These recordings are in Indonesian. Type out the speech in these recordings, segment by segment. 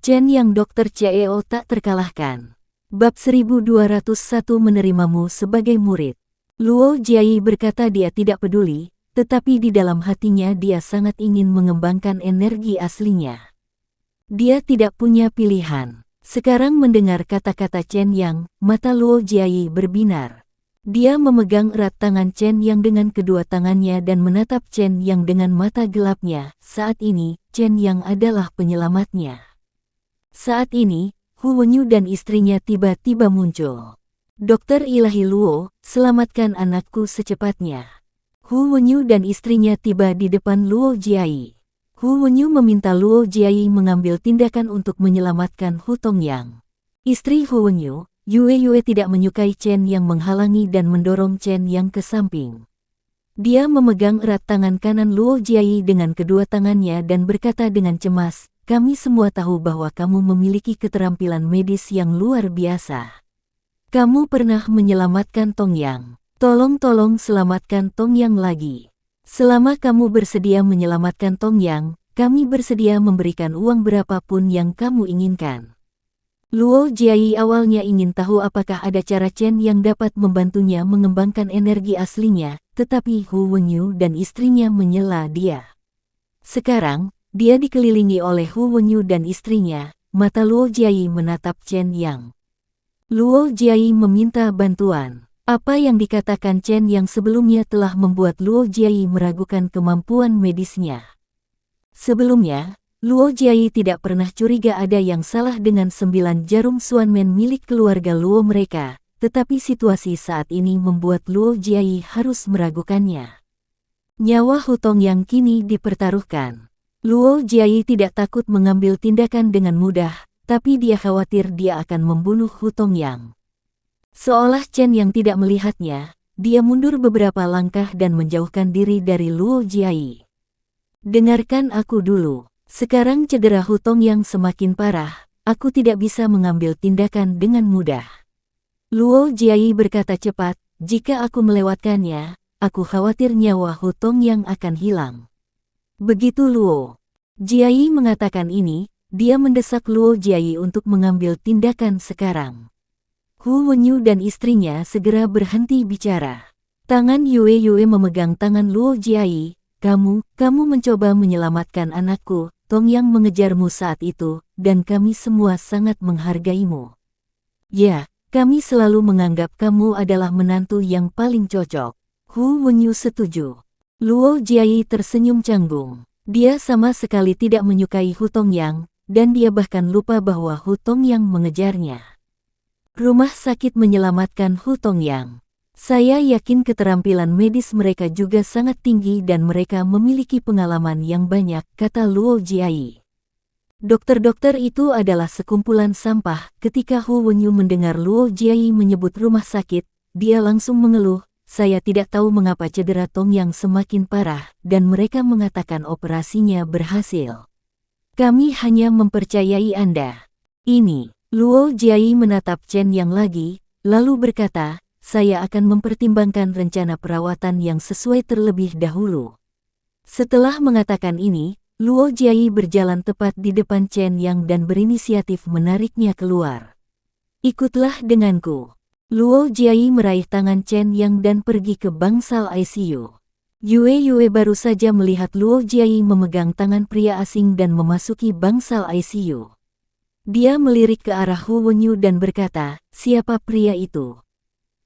Chen Yang Dokter CEO tak terkalahkan. Bab 1201 menerimamu sebagai murid. Luo Jiayi berkata dia tidak peduli, tetapi di dalam hatinya dia sangat ingin mengembangkan energi aslinya. Dia tidak punya pilihan. Sekarang mendengar kata-kata Chen Yang, mata Luo Jiayi berbinar. Dia memegang erat tangan Chen Yang dengan kedua tangannya dan menatap Chen Yang dengan mata gelapnya. Saat ini, Chen Yang adalah penyelamatnya. Saat ini, Hu Wenyu dan istrinya tiba-tiba muncul. Dokter Ilahi Luo, selamatkan anakku secepatnya. Hu Wenyu dan istrinya tiba di depan Luo Jiayi. Hu Wenyu meminta Luo Jiayi mengambil tindakan untuk menyelamatkan Hu Tongyang. Istri Hu Wenyu, Yue tidak menyukai Chen Yang menghalangi dan mendorong Chen Yang ke samping. Dia memegang erat tangan kanan Luo Jiayi dengan kedua tangannya dan berkata dengan cemas, "Kami semua tahu bahwa kamu memiliki keterampilan medis yang luar biasa. Kamu pernah menyelamatkan Tongyang. Tolong selamatkan Tongyang lagi. Selama kamu bersedia menyelamatkan Tongyang, kami bersedia memberikan uang berapapun yang kamu inginkan." Luo Jiayi awalnya ingin tahu apakah ada cara Chen yang dapat membantunya mengembangkan energi aslinya, tetapi Hu Wenyu dan istrinya menyela dia. Sekarang, dia dikelilingi oleh Hu Wenyu dan istrinya. Mata Luo Jiayi menatap Chen Yang. Luo Jiayi meminta bantuan. Apa yang dikatakan Chen Yang sebelumnya telah membuat Luo Jiayi meragukan kemampuan medisnya. Sebelumnya, Luo Jiayi tidak pernah curiga ada yang salah dengan 9 jarum Xuanmen milik keluarga Luo mereka, tetapi situasi saat ini membuat Luo Jiayi harus meragukannya. Nyawa Hu Tongyang kini dipertaruhkan. Luo Jiayi tidak takut mengambil tindakan dengan mudah, tapi dia khawatir dia akan membunuh Hu Tongyang. Seolah Chen Yang tidak melihatnya, dia mundur beberapa langkah dan menjauhkan diri dari Luo Jiayi. "Dengarkan aku dulu. Sekarang cedera Hu Tongyang semakin parah, aku tidak bisa mengambil tindakan dengan mudah." Luo Jiayi berkata cepat, "Jika aku melewatkannya, aku khawatir nyawa Hu Tongyang akan hilang." Begitu Luo Jiayi mengatakan ini, dia mendesak Luo Jiayi untuk mengambil tindakan sekarang. Hu Wenyu dan istrinya segera berhenti bicara. Tangan Yue memegang tangan Luo Jiayi. Kamu mencoba menyelamatkan anakku. Tongyang mengejarmu saat itu, dan kami semua sangat menghargaimu. Ya, kami selalu menganggap kamu adalah menantu yang paling cocok." Hu Wenyu setuju. Luo Jiayi tersenyum canggung. Dia sama sekali tidak menyukai Hu Tongyang, dan dia bahkan lupa bahwa Hu Tongyang mengejarnya. Rumah sakit menyelamatkan Hu Tongyang. Saya yakin keterampilan medis mereka juga sangat tinggi dan mereka memiliki pengalaman yang banyak, kata Luo Jiayi. Dokter-dokter itu adalah sekumpulan sampah. Ketika Hu Wenyu mendengar Luo Jiayi menyebut rumah sakit, dia langsung mengeluh, "Saya tidak tahu mengapa cedera Tongyang semakin parah, dan mereka mengatakan operasinya berhasil. Kami hanya mempercayai Anda." Ini, Luo Jiayi menatap Chen Yang lagi, lalu berkata, "Saya akan mempertimbangkan rencana perawatan yang sesuai terlebih dahulu." Setelah mengatakan ini, Luo Jiayi berjalan tepat di depan Chen Yang dan berinisiatif menariknya keluar. "Ikutlah denganku." Luo Jiayi meraih tangan Chen Yang dan pergi ke bangsal ICU. Yue baru saja melihat Luo Jiayi memegang tangan pria asing dan memasuki bangsal ICU. Dia melirik ke arah Hu Wenyu dan berkata, "Siapa pria itu?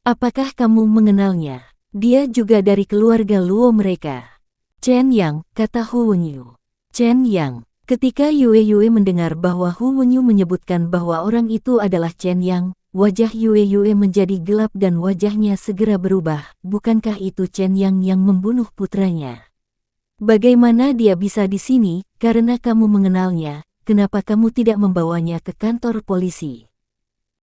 Apakah kamu mengenalnya? Dia juga dari keluarga Luo mereka." "Chen Yang," kata Hu Wenyu. "Chen Yang." Ketika Yue mendengar bahwa Hu Wenyu menyebutkan bahwa orang itu adalah Chen Yang, wajah Yue menjadi gelap dan wajahnya segera berubah. "Bukankah itu Chen Yang yang membunuh putranya? Bagaimana dia bisa di sini? Karena kamu mengenalnya, kenapa kamu tidak membawanya ke kantor polisi?"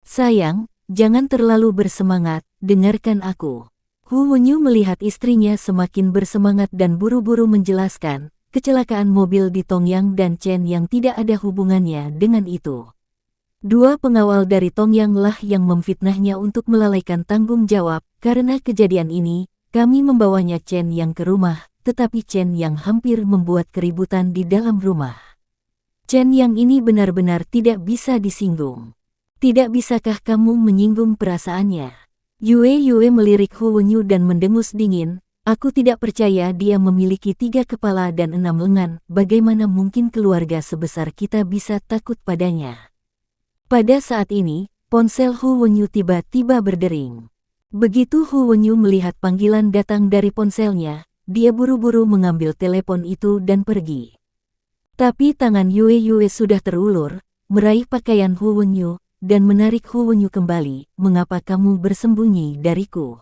"Sayang, jangan terlalu bersemangat, dengarkan aku." Hu Wenyu melihat istrinya semakin bersemangat dan buru-buru menjelaskan, kecelakaan mobil di Tongyang dan Chen yang tidak ada hubungannya dengan itu. 2 pengawal dari Tongyang lah yang memfitnahnya untuk melalaikan tanggung jawab. Karena kejadian ini, kami membawanya Chen yang ke rumah, tetapi Chen yang hampir membuat keributan di dalam rumah. Chen Yang ini benar-benar tidak bisa disinggung. Tidak bisakah kamu menyinggung perasaannya? Yue melirik Hu Wenyu dan mendengus dingin. Aku tidak percaya dia memiliki 3 kepala dan 6 lengan. Bagaimana mungkin keluarga sebesar kita bisa takut padanya? Pada saat ini, ponsel Hu Wenyu tiba-tiba berdering. Begitu Hu Wenyu melihat panggilan datang dari ponselnya, dia buru-buru mengambil telepon itu dan pergi. Tapi tangan Yue sudah terulur, meraih pakaian Hu Wenyu, dan menarik Hu Wenyu kembali. Mengapa kamu bersembunyi dariku?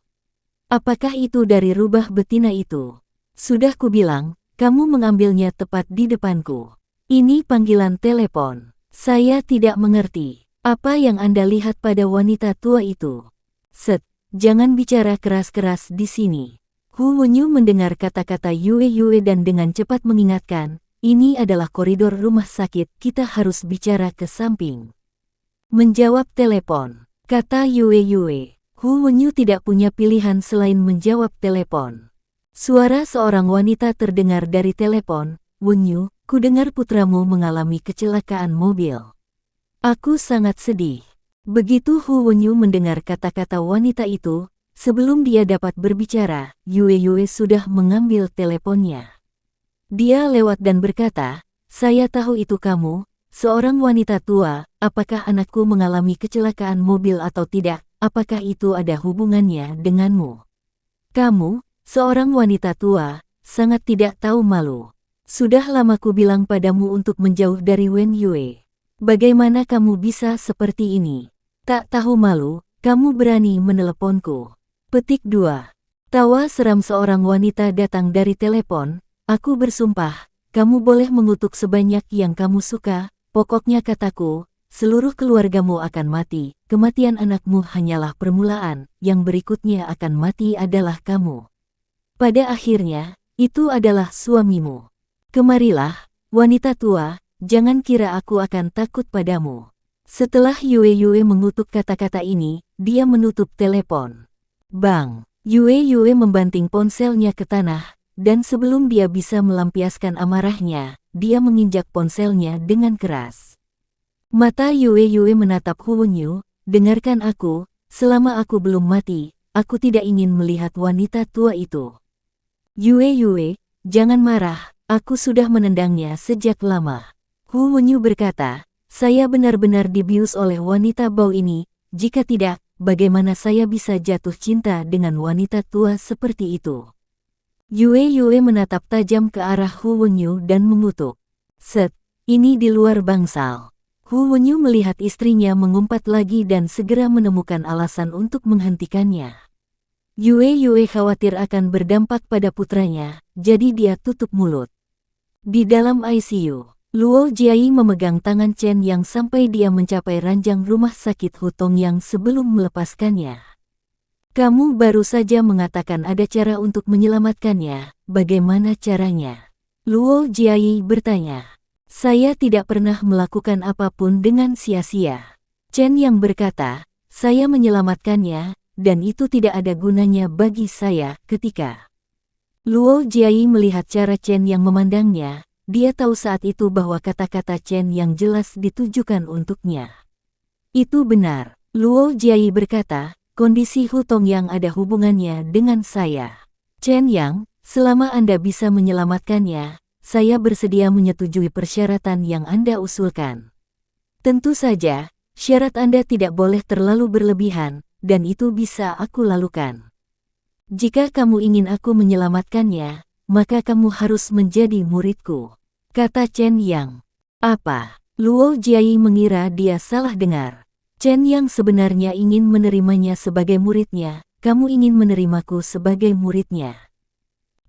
Apakah itu dari rubah betina itu? Sudah kubilang, kamu mengambilnya tepat di depanku. Ini panggilan telepon. Saya tidak mengerti. Apa yang Anda lihat pada wanita tua itu? Set, jangan bicara keras-keras di sini. Hu Wenyu mendengar kata-kata Yue dan dengan cepat mengingatkan, ini adalah koridor rumah sakit, kita harus bicara ke samping. Menjawab telepon, kata Yue. Hu Wenyu tidak punya pilihan selain menjawab telepon. Suara seorang wanita terdengar dari telepon, Wenyu, ku dengar putramu mengalami kecelakaan mobil. Aku sangat sedih. Begitu Hu Wenyu mendengar kata-kata wanita itu, sebelum dia dapat berbicara, Yue sudah mengambil teleponnya. Dia lewat dan berkata, saya tahu itu kamu, seorang wanita tua, apakah anakku mengalami kecelakaan mobil atau tidak, apakah itu ada hubungannya denganmu? Kamu, seorang wanita tua, sangat tidak tahu malu. Sudah lama ku bilang padamu untuk menjauh dari Wen Yue. Bagaimana kamu bisa seperti ini? Tak tahu malu, kamu berani meneleponku. Petik 2. Tawa seram seorang wanita datang dari telepon. Aku bersumpah, kamu boleh mengutuk sebanyak yang kamu suka, pokoknya kataku, seluruh keluargamu akan mati, kematian anakmu hanyalah permulaan, yang berikutnya akan mati adalah kamu. Pada akhirnya, itu adalah suamimu. Kemarilah, wanita tua, jangan kira aku akan takut padamu. Setelah Yue mengutuk kata-kata ini, dia menutup telepon. Bang! Yue membanting ponselnya ke tanah, dan sebelum dia bisa melampiaskan amarahnya, dia menginjak ponselnya dengan keras. Mata Yue menatap Hu Wenyu, dengarkan aku, selama aku belum mati, aku tidak ingin melihat wanita tua itu. Yue, jangan marah, aku sudah menendangnya sejak lama. Hu Wenyu berkata, saya benar-benar dibius oleh wanita bau ini, jika tidak, bagaimana saya bisa jatuh cinta dengan wanita tua seperti itu? Yue menatap tajam ke arah Hu Wenyu dan mengutuk. Set, ini di luar bangsal. Hu Wenyu melihat istrinya mengumpat lagi dan segera menemukan alasan untuk menghentikannya. Yue khawatir akan berdampak pada putranya, jadi dia tutup mulut. Di dalam ICU, Luo Jiayi memegang tangan Chen Yang sampai dia mencapai ranjang rumah sakit Hutong Yang sebelum melepaskannya. Kamu baru saja mengatakan ada cara untuk menyelamatkannya, bagaimana caranya? Luo Jiayi bertanya. Saya tidak pernah melakukan apapun dengan sia-sia. Chen Yang berkata, saya menyelamatkannya, dan itu tidak ada gunanya bagi saya ketika. Luo Jiayi melihat cara Chen Yang memandangnya, dia tahu saat itu bahwa kata-kata Chen Yang jelas ditujukan untuknya. Itu benar, Luo Jiayi berkata, kondisi Hutong Yang ada hubungannya dengan saya. Chen Yang, selama Anda bisa menyelamatkannya, saya bersedia menyetujui persyaratan yang Anda usulkan. Tentu saja, syarat Anda tidak boleh terlalu berlebihan, dan itu bisa aku lakukan. Jika kamu ingin aku menyelamatkannya, maka kamu harus menjadi muridku, kata Chen Yang. Apa? Luo Jiayi mengira dia salah dengar. Chen Yang sebenarnya ingin menerimanya sebagai muridnya, kamu ingin menerimaku sebagai muridnya.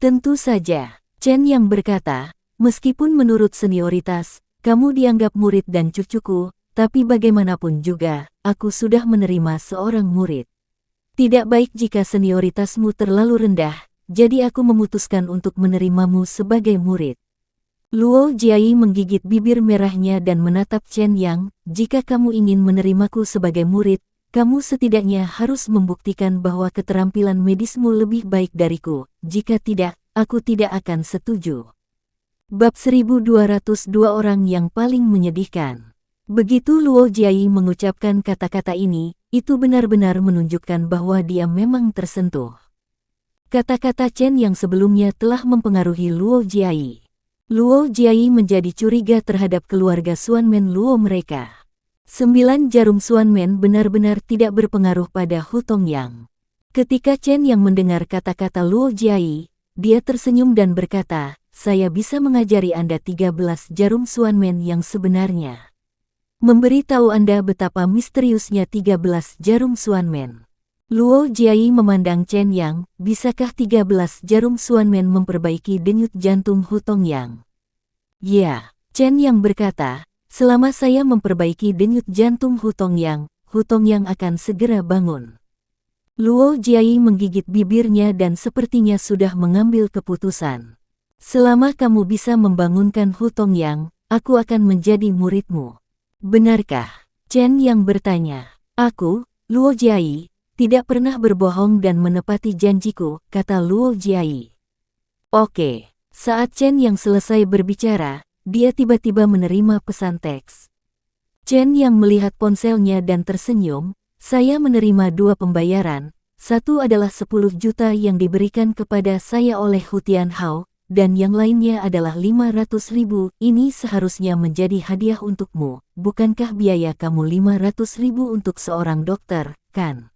Tentu saja, Chen Yang berkata, meskipun menurut senioritas, kamu dianggap murid dan cucuku, tapi bagaimanapun juga, aku sudah menerima seorang murid. Tidak baik jika senioritasmu terlalu rendah, jadi aku memutuskan untuk menerimamu sebagai murid. Luo Jiayi menggigit bibir merahnya dan menatap Chen Yang, jika kamu ingin menerimaku sebagai murid, kamu setidaknya harus membuktikan bahwa keterampilan medismu lebih baik dariku, jika tidak, aku tidak akan setuju. Bab 1202 orang yang paling menyedihkan. Begitu Luo Jiayi mengucapkan kata-kata ini, itu benar-benar menunjukkan bahwa dia memang tersentuh. Kata-kata Chen yang sebelumnya telah mempengaruhi Luo Jiayi. Luo Jiayi menjadi curiga terhadap keluarga Xuanmen Luo mereka. 9 jarum Xuanmen benar-benar tidak berpengaruh pada Hu Tongyang. Ketika Chen yang mendengar kata-kata Luo Jiayi, dia tersenyum dan berkata, "Saya bisa mengajari Anda 13 jarum Xuanmen yang sebenarnya. Memberi tahu Anda betapa misteriusnya 13 jarum Xuanmen." Luo Jiayi memandang Chen Yang, "Bisakah 13 jarum Xuanmen memperbaiki denyut jantung Hu Tongyang?" "Ya," Chen Yang berkata, "selama saya memperbaiki denyut jantung Hu Tongyang akan segera bangun." Luo Jiayi menggigit bibirnya dan sepertinya sudah mengambil keputusan. "Selama kamu bisa membangunkan Hu Tongyang, aku akan menjadi muridmu." "Benarkah?" Chen Yang bertanya. "Aku, Luo Jiayi, tidak pernah berbohong dan menepati janjiku," kata Luo Jiayi. "Oke." Saat Chen Yang selesai berbicara, dia tiba-tiba menerima pesan teks. Chen Yang melihat ponselnya dan tersenyum, "Saya menerima 2 pembayaran, satu adalah 10 juta yang diberikan kepada saya oleh Hu Tianhao, dan yang lainnya adalah 500 ribu, ini seharusnya menjadi hadiah untukmu, bukankah biaya kamu 500 ribu untuk seorang dokter, kan?"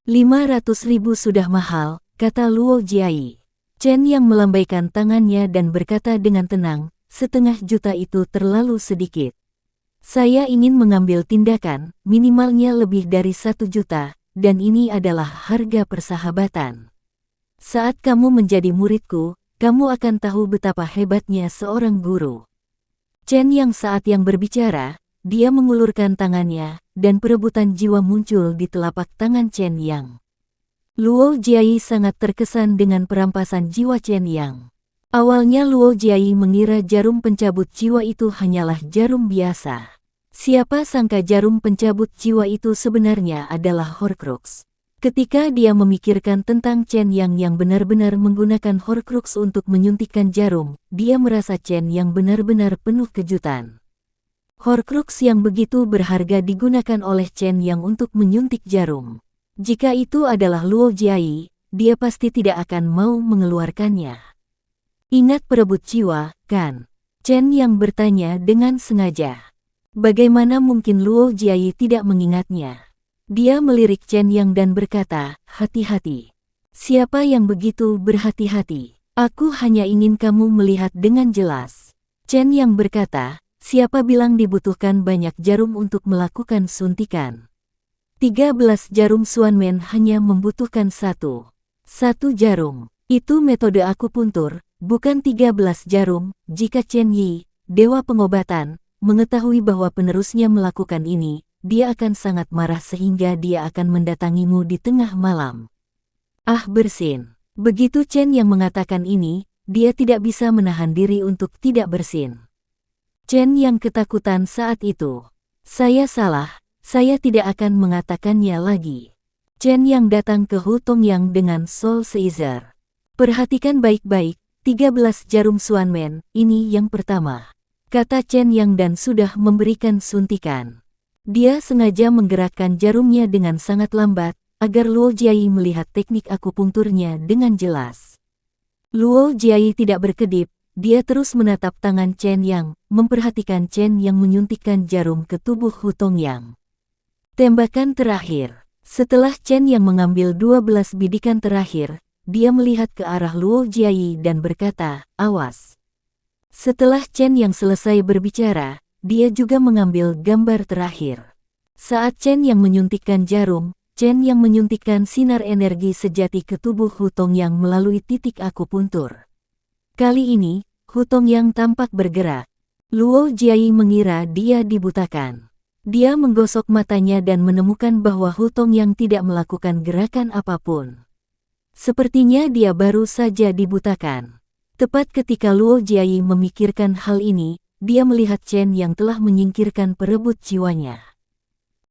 500 ribu sudah mahal, kata Luo Jiayi. Chen yang melambaikan tangannya dan berkata dengan tenang, 1/2 juta itu terlalu sedikit. Saya ingin mengambil tindakan, minimalnya lebih dari 1 juta, dan ini adalah harga persahabatan. Saat kamu menjadi muridku, kamu akan tahu betapa hebatnya seorang guru. Chen yang saat yang berbicara, dia mengulurkan tangannya, dan perebutan jiwa muncul di telapak tangan Chen Yang. Luo Jiayi sangat terkesan dengan perampasan jiwa Chen Yang. Awalnya Luo Jiayi mengira jarum pencabut jiwa itu hanyalah jarum biasa. Siapa sangka jarum pencabut jiwa itu sebenarnya adalah Horcrux. Ketika dia memikirkan tentang Chen Yang yang benar-benar menggunakan Horcrux untuk menyuntikkan jarum, dia merasa Chen Yang benar-benar penuh kejutan. Horcrux yang begitu berharga digunakan oleh Chen Yang untuk menyuntik jarum. Jika itu adalah Luo Jiayi, dia pasti tidak akan mau mengeluarkannya. "Ingat perebut jiwa, kan?" Chen Yang bertanya dengan sengaja. Bagaimana mungkin Luo Jiayi tidak mengingatnya? Dia melirik Chen Yang dan berkata, "Hati-hati." "Siapa yang begitu berhati-hati? Aku hanya ingin kamu melihat dengan jelas." Chen Yang berkata, "Siapa bilang dibutuhkan banyak jarum untuk melakukan suntikan? 13 jarum Xuanmen hanya membutuhkan satu jarum. Itu metode akupuntur, bukan 13 jarum." Jika Chen Yi, dewa pengobatan, mengetahui bahwa penerusnya melakukan ini, dia akan sangat marah sehingga dia akan mendatangimu di tengah malam. "Ah, bersin." Begitu Chen yang mengatakan ini, dia tidak bisa menahan diri untuk tidak bersin. Chen yang ketakutan saat itu. "Saya salah, saya tidak akan mengatakannya lagi." Chen yang datang ke Hu Tongyang dengan Soul Seizar. "Perhatikan baik-baik, 13 jarum Xuanmen, ini yang pertama," kata Chen Yang dan sudah memberikan suntikan. Dia sengaja menggerakkan jarumnya dengan sangat lambat, agar Luo Jiayi melihat teknik akupunkturnya dengan jelas. Luo Jiayi tidak berkedip, dia terus menatap tangan Chen Yang, memperhatikan Chen Yang menyuntikkan jarum ke tubuh Hu Tongyang. Tembakan terakhir. Setelah Chen Yang mengambil 12 bidikan terakhir, dia melihat ke arah Luo Jiayi dan berkata, "Awas." Setelah Chen Yang selesai berbicara, dia juga mengambil gambar terakhir. Saat Chen Yang menyuntikkan jarum, Chen Yang menyuntikkan sinar energi sejati ke tubuh Hu Tongyang melalui titik akupuntur. Kali ini, Hu Tongyang tampak bergerak. Luo Jiayi mengira dia dibutakan. Dia menggosok matanya dan menemukan bahwa Hu Tongyang tidak melakukan gerakan apapun. Sepertinya dia baru saja dibutakan. Tepat ketika Luo Jiayi memikirkan hal ini, dia melihat Chen yang telah menyingkirkan perebut jiwanya.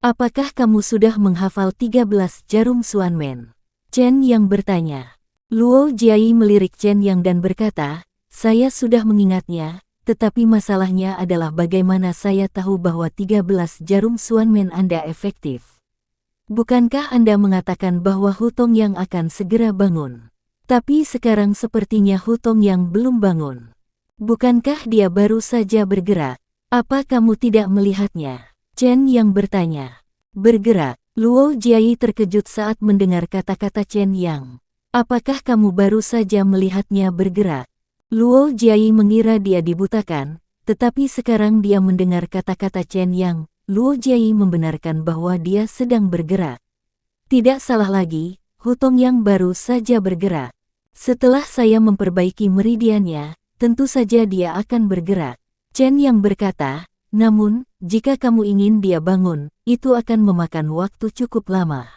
"Apakah kamu sudah menghafal 13 jarum Xuanmen?" Chen yang bertanya. Luo Jiayi melirik Chen yang dan berkata, saya sudah mengingatnya, tetapi masalahnya adalah bagaimana saya tahu bahwa 13 jarum Xuanmen Anda efektif. Bukankah Anda mengatakan bahwa Hu Tongyang akan segera bangun? Tapi sekarang sepertinya Hu Tongyang belum bangun. Bukankah dia baru saja bergerak? Apa kamu tidak melihatnya? Chen Yang bertanya. Bergerak. Luo Jiayi terkejut saat mendengar kata-kata Chen Yang. Apakah kamu baru saja melihatnya bergerak? Luo Jiayi mengira dia dibutakan, tetapi sekarang dia mendengar kata-kata Chen Yang. Luo Jiayi membenarkan bahwa dia sedang bergerak. Tidak salah lagi, Hu Tongyang baru saja bergerak. Setelah saya memperbaiki meridiannya, tentu saja dia akan bergerak. Chen Yang berkata, namun, jika kamu ingin dia bangun, itu akan memakan waktu cukup lama.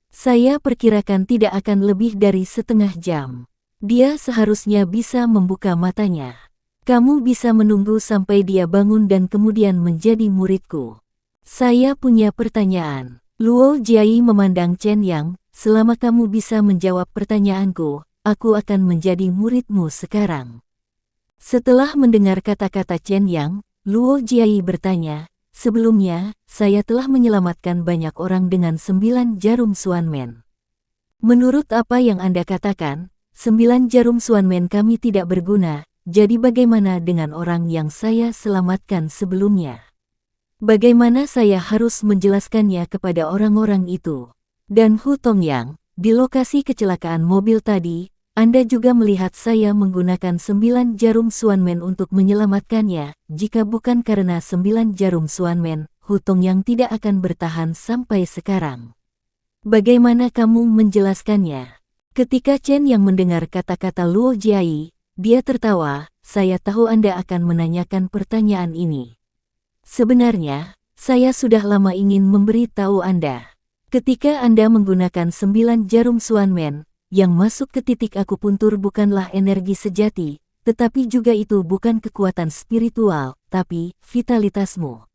Saya perkirakan tidak akan lebih dari setengah jam. Dia seharusnya bisa membuka matanya. Kamu bisa menunggu sampai dia bangun dan kemudian menjadi muridku. Saya punya pertanyaan. Luo Jiayi memandang Chen Yang, selama kamu bisa menjawab pertanyaanku, aku akan menjadi muridmu sekarang. Setelah mendengar kata-kata Chen Yang, Luo Jiayi bertanya, sebelumnya, saya telah menyelamatkan banyak orang dengan 9 jarum Xuanmen. Menurut apa yang Anda katakan, 9 jarum Xuanmen kami tidak berguna, jadi bagaimana dengan orang yang saya selamatkan sebelumnya? Bagaimana saya harus menjelaskannya kepada orang-orang itu? Dan Hu Tongyang, di lokasi kecelakaan mobil tadi, Anda juga melihat saya menggunakan 9 jarum Xuanmen untuk menyelamatkannya. Jika bukan karena 9 jarum Xuanmen, Hu Tongyang tidak akan bertahan sampai sekarang. Bagaimana kamu menjelaskannya? Ketika Chen Yang mendengar kata-kata Luo Jiayi, dia tertawa. Saya tahu Anda akan menanyakan pertanyaan ini. Sebenarnya, saya sudah lama ingin memberitahu Anda. Ketika Anda menggunakan 9 jarum Xuanmen, yang masuk ke titik akupuntur bukanlah energi sejati, tetapi juga itu bukan kekuatan spiritual, tapi vitalitasmu.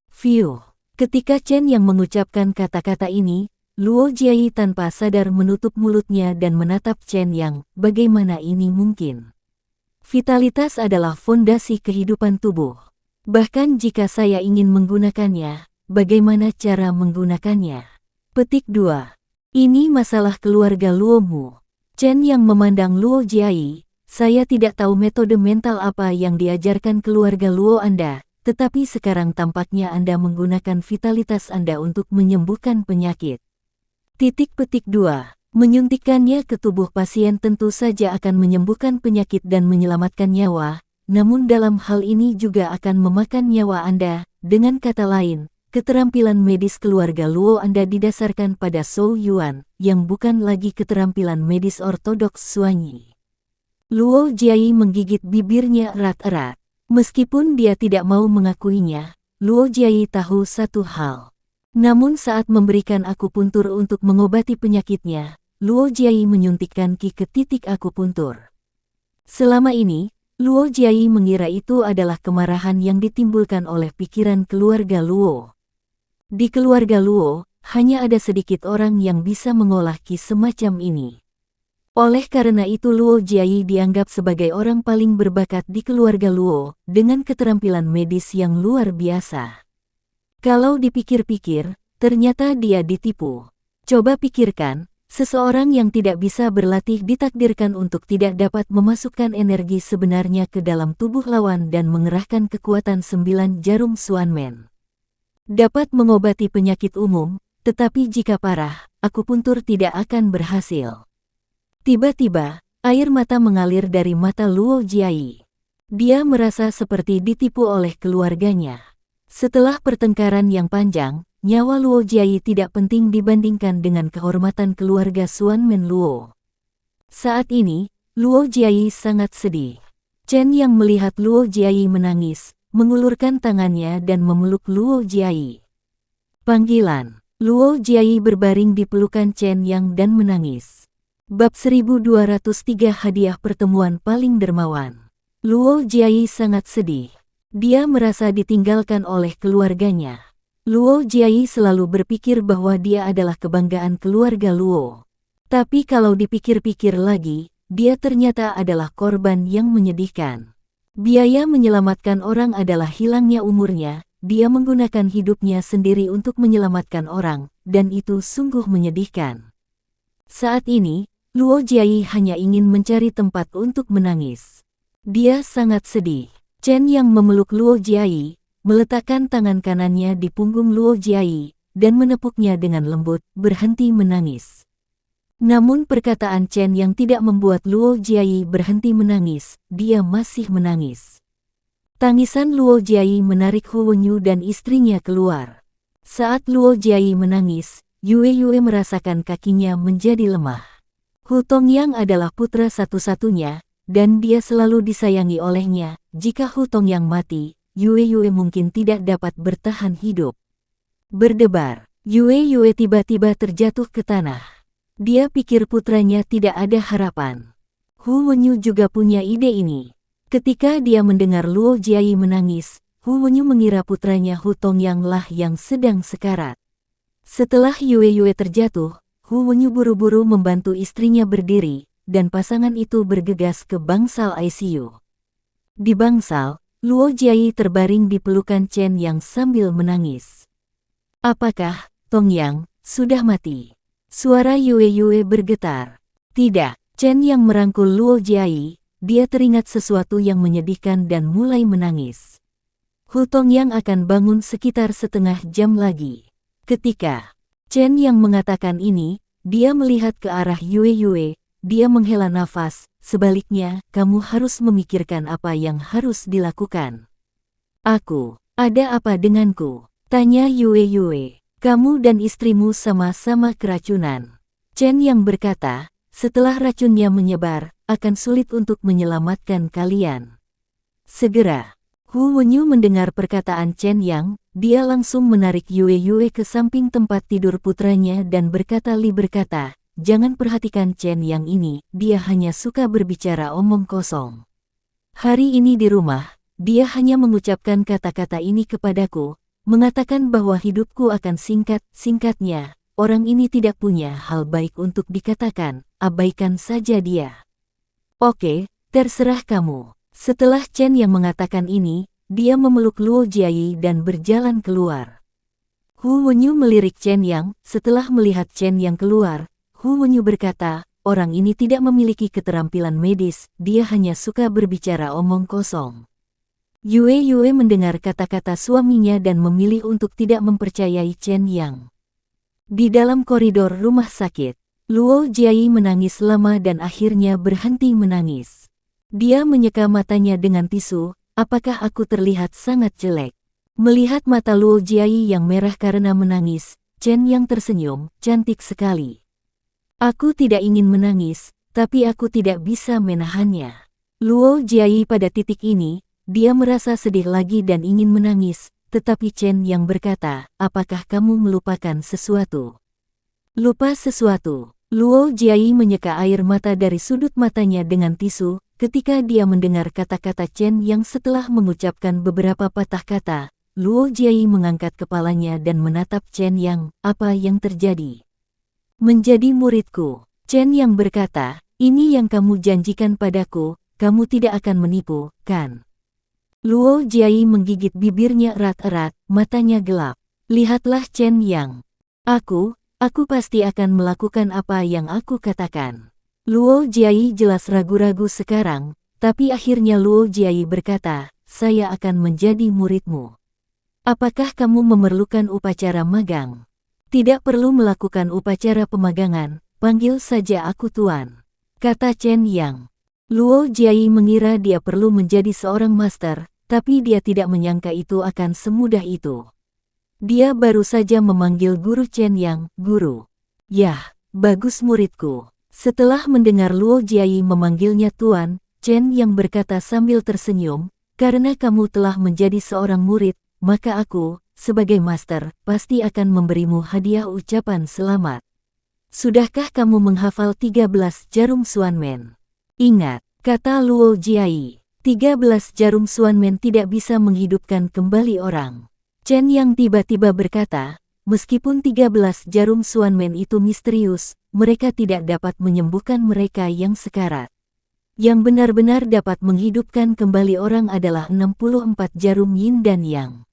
View. Ketika Chen Yang mengucapkan kata-kata ini, Luo Jiayi tanpa sadar menutup mulutnya dan menatap Chen Yang. Bagaimana ini mungkin? Vitalitas adalah fondasi kehidupan tubuh. Bahkan jika saya ingin menggunakannya, bagaimana cara menggunakannya? Petik 2. Ini masalah keluarga Luo Mu. Chen Yang memandang Luo Jiayi, saya tidak tahu metode mental apa yang diajarkan keluarga Luo Anda, tetapi sekarang tampaknya Anda menggunakan vitalitas Anda untuk menyembuhkan penyakit. Petik 2. Menyuntikkannya ke tubuh pasien tentu saja akan menyembuhkan penyakit dan menyelamatkan nyawa. Namun dalam hal ini juga akan memakan nyawa Anda. Dengan kata lain, keterampilan medis keluarga Luo Anda didasarkan pada Shou Yuan, yang bukan lagi keterampilan medis ortodoks Xuanyi. Luo Jiayi menggigit bibirnya erat-erat. Meskipun dia tidak mau mengakuinya, Luo Jiayi tahu satu hal. Namun saat memberikan akupuntur untuk mengobati penyakitnya, Luo Jiayi menyuntikkan ki ke titik akupuntur. Selama ini, Luo Jiayi mengira itu adalah kemarahan yang ditimbulkan oleh pikiran keluarga Luo. Di keluarga Luo, hanya ada sedikit orang yang bisa mengolah ki semacam ini. Oleh karena itu Luo Jiayi dianggap sebagai orang paling berbakat di keluarga Luo, dengan keterampilan medis yang luar biasa. Kalau dipikir-pikir, ternyata dia ditipu. Coba pikirkan, seseorang yang tidak bisa berlatih ditakdirkan untuk tidak dapat memasukkan energi sebenarnya ke dalam tubuh lawan dan mengerahkan kekuatan 9 jarum Xuanmen. Dapat mengobati penyakit umum, tetapi jika parah, akupuntur tidak akan berhasil. Tiba-tiba, air mata mengalir dari mata Luo Jiayi. Dia merasa seperti ditipu oleh keluarganya. Setelah pertengkaran yang panjang, nyawa Luo Jiayi tidak penting dibandingkan dengan kehormatan keluarga Xuanmen Luo. Saat ini, Luo Jiayi sangat sedih. Chen Yang melihat Luo Jiayi menangis, mengulurkan tangannya dan memeluk Luo Jiayi. Panggilan. Luo Jiayi berbaring di pelukan Chen Yang dan menangis. Bab 1203 Hadiah Pertemuan Paling Dermawan. Luo Jiayi sangat sedih. Dia merasa ditinggalkan oleh keluarganya. Luo Jiayi selalu berpikir bahwa dia adalah kebanggaan keluarga Luo. Tapi kalau dipikir-pikir lagi, dia ternyata adalah korban yang menyedihkan. Biaya menyelamatkan orang adalah hilangnya umurnya, dia menggunakan hidupnya sendiri untuk menyelamatkan orang, dan itu sungguh menyedihkan. Saat ini, Luo Jiayi hanya ingin mencari tempat untuk menangis. Dia sangat sedih. Chen yang memeluk Luo Jiayi, meletakkan tangan kanannya di punggung Luo Jiayi, dan menepuknya dengan lembut, berhenti menangis. Namun perkataan Chen yang tidak membuat Luo Jiayi berhenti menangis, dia masih menangis. Tangisan Luo Jiayi menarik Hu Wenyu dan istrinya keluar. Saat Luo Jiayi menangis, Yue merasakan kakinya menjadi lemah. Hu Tongyang adalah putra satu-satunya, dan dia selalu disayangi olehnya. Jika Hu Tongyang mati, Yue mungkin tidak dapat bertahan hidup. Berdebar, Yue tiba-tiba terjatuh ke tanah. Dia pikir putranya tidak ada harapan. Hu Wenyu juga punya ide ini. Ketika dia mendengar Luo Jiayi menangis, Hu Wenyu mengira putranya Hu Tongyang lah yang sedang sekarat. Setelah Yue terjatuh, Hu Wenyu buru-buru membantu istrinya berdiri, dan pasangan itu bergegas ke bangsal ICU. Di bangsal, Luo Jiayi terbaring di pelukan Chen yang sambil menangis. Apakah Tongyang sudah mati? Suara Yue bergetar. Tidak, Chen yang merangkul Luo Jiayi, dia teringat sesuatu yang menyedihkan dan mulai menangis. Hu Tongyang akan bangun sekitar setengah jam lagi. Ketika Chen yang mengatakan ini, dia melihat ke arah Yue, dia menghela nafas, sebaliknya, kamu harus memikirkan apa yang harus dilakukan. Aku, ada apa denganku? Tanya Yue. Kamu dan istrimu sama-sama keracunan. Chen yang berkata, setelah racunnya menyebar, akan sulit untuk menyelamatkan kalian. Segera, Hu Wenyu mendengar perkataan Chen Yang, dia langsung menarik Yue ke samping tempat tidur putranya dan berkata, jangan perhatikan Chen Yang ini, dia hanya suka berbicara omong kosong. Hari ini di rumah, dia hanya mengucapkan kata-kata ini kepadaku, mengatakan bahwa hidupku akan singkatnya, orang ini tidak punya hal baik untuk dikatakan, abaikan saja dia. Oke, terserah kamu. Setelah Chen yang mengatakan ini, dia memeluk Luo Jiayi dan berjalan keluar. Hu Wenyu melirik Chen Yang, setelah melihat Chen Yang keluar, Hu Wenyu berkata, orang ini tidak memiliki keterampilan medis, dia hanya suka berbicara omong kosong. Yue mendengar kata-kata suaminya dan memilih untuk tidak mempercayai Chen Yang. Di dalam koridor rumah sakit, Luo Jiayi menangis lama dan akhirnya berhenti menangis. Dia menyeka matanya dengan tisu, apakah aku terlihat sangat jelek? Melihat mata Luo Jiayi yang merah karena menangis, Chen Yang tersenyum, cantik sekali. Aku tidak ingin menangis, tapi aku tidak bisa menahannya. Luo Jiayi pada titik ini, dia merasa sedih lagi dan ingin menangis, tetapi Chen yang berkata, apakah kamu melupakan sesuatu? Lupa sesuatu? Luo Jiayi menyeka air mata dari sudut matanya dengan tisu, ketika dia mendengar kata-kata Chen yang setelah mengucapkan beberapa patah kata, Luo Jiayi mengangkat kepalanya dan menatap Chen Yang, apa yang terjadi? Menjadi muridku. Chen yang berkata, ini yang kamu janjikan padaku, kamu tidak akan menipu, kan? Luo Jiayi menggigit bibirnya erat-erat, matanya gelap. Lihatlah Chen Yang. Aku pasti akan melakukan apa yang aku katakan. Luo Jiayi jelas ragu-ragu sekarang, tapi akhirnya Luo Jiayi berkata, saya akan menjadi muridmu. Apakah kamu memerlukan upacara magang? Tidak perlu melakukan upacara pemagangan, panggil saja aku tuan, kata Chen Yang. Luo Jiayi mengira dia perlu menjadi seorang master, tapi dia tidak menyangka itu akan semudah itu. Dia baru saja memanggil guru Chen Yang, guru. Yah, bagus muridku. Setelah mendengar Luo Jiayi memanggilnya tuan, Chen Yang berkata sambil tersenyum, karena kamu telah menjadi seorang murid, maka aku, sebagai master, pasti akan memberimu hadiah ucapan selamat. Sudahkah kamu menghafal 13 jarum Xuanmen? Ingat, kata Luo Jiayi, 13 jarum Xuanmen tidak bisa menghidupkan kembali orang. Chen yang tiba-tiba berkata, meskipun 13 jarum Xuanmen itu misterius, mereka tidak dapat menyembuhkan mereka yang sekarat. Yang benar-benar dapat menghidupkan kembali orang adalah 64 jarum yin dan yang.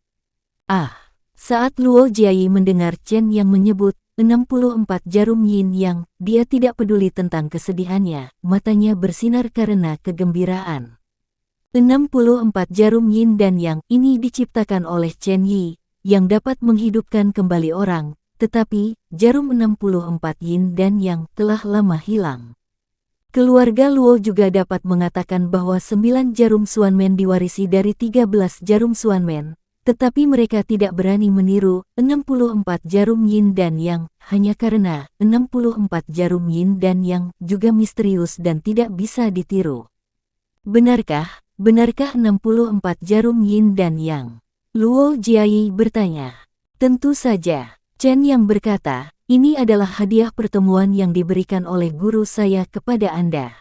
Ah, saat Luo Jiayi mendengar Chen yang menyebut 64 jarum yin yang, dia tidak peduli tentang kesedihannya, matanya bersinar karena kegembiraan. 64 jarum yin dan yang ini diciptakan oleh Chen Yi, yang dapat menghidupkan kembali orang, tetapi jarum 64 yin dan yang telah lama hilang. Keluarga Luo juga dapat mengatakan bahwa 9 jarum Xuanmen diwarisi dari 13 jarum Xuanmen, tetapi mereka tidak berani meniru 64 jarum yin dan yang, hanya karena 64 jarum yin dan yang juga misterius dan tidak bisa ditiru. Benarkah 64 jarum yin dan yang? Luo Jiayi bertanya. Tentu saja, Chen yang berkata, ini adalah hadiah pertemuan yang diberikan oleh guru saya kepada Anda.